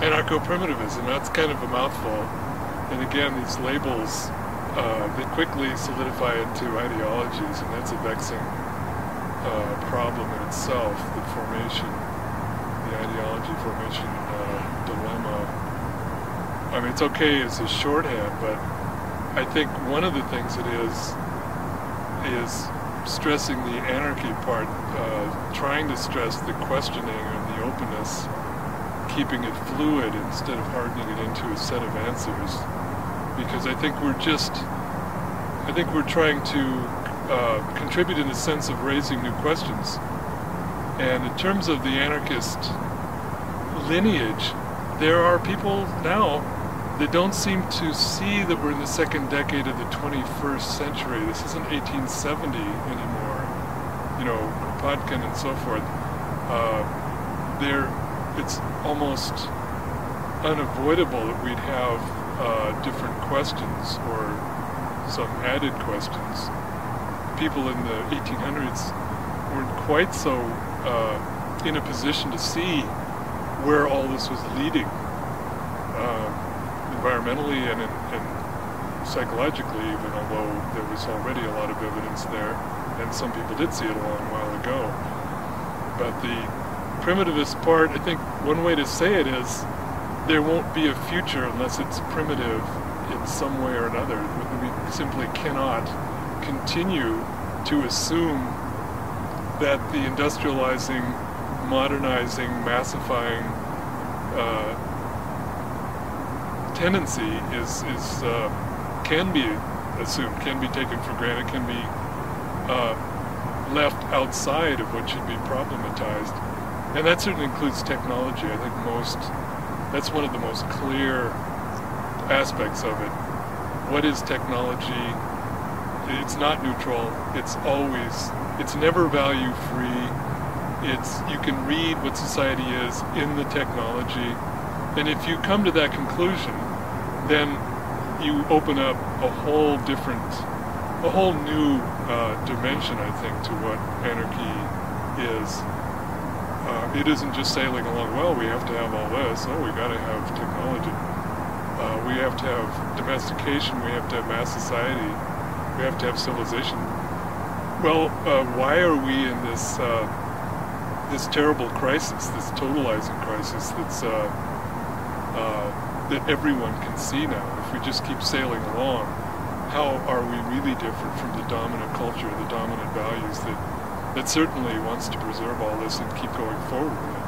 anarcho-primitivism. That's kind of a mouthful. And again, these labels, they quickly solidify into ideologies, and that's a vexing problem in itself, the formation, the ideology formation dilemma. I mean, it's okay as a shorthand, but I think one of the things it is stressing the anarchy part, trying to stress the questioning and the openness, keeping it fluid instead of hardening it into a set of answers. Because I think we're trying to contribute in a sense of raising new questions. And in terms of the anarchist lineage, there are people now that don't seem to see that we're in the second decade of the 21st century. This isn't 1870 anymore, you know, Kropotkin and so forth. It's almost unavoidable that we'd have different questions or some added questions. People in the 1800s weren't quite so in a position to see where all this was leading, environmentally and psychologically even, although there was already a lot of evidence there, and some people did see it a long while ago. But the primitivist part, I think one way to say it is, there won't be a future unless it's primitive in some way or another. We simply cannot continue to assume that the industrializing, modernizing, massifying tendency can be assumed, can be taken for granted, can be left outside of what should be problematized. And that certainly includes technology. I think that's one of the most clear aspects of it. What is technology? It's not neutral. It's never value free. You can read what society is in the technology. And if you come to that conclusion, then you open up a whole new dimension, I think, to what anarchy is. It isn't just sailing along, well, we have to have all this, we gotta have technology. We have to have domestication, we have to have mass society, we have to have civilization. Well, why are we in this terrible crisis, this totalizing crisis that everyone can see now? If we just keep sailing along, how are we really different from the dominant culture, the dominant values that certainly wants to preserve all this and keep going forward with it?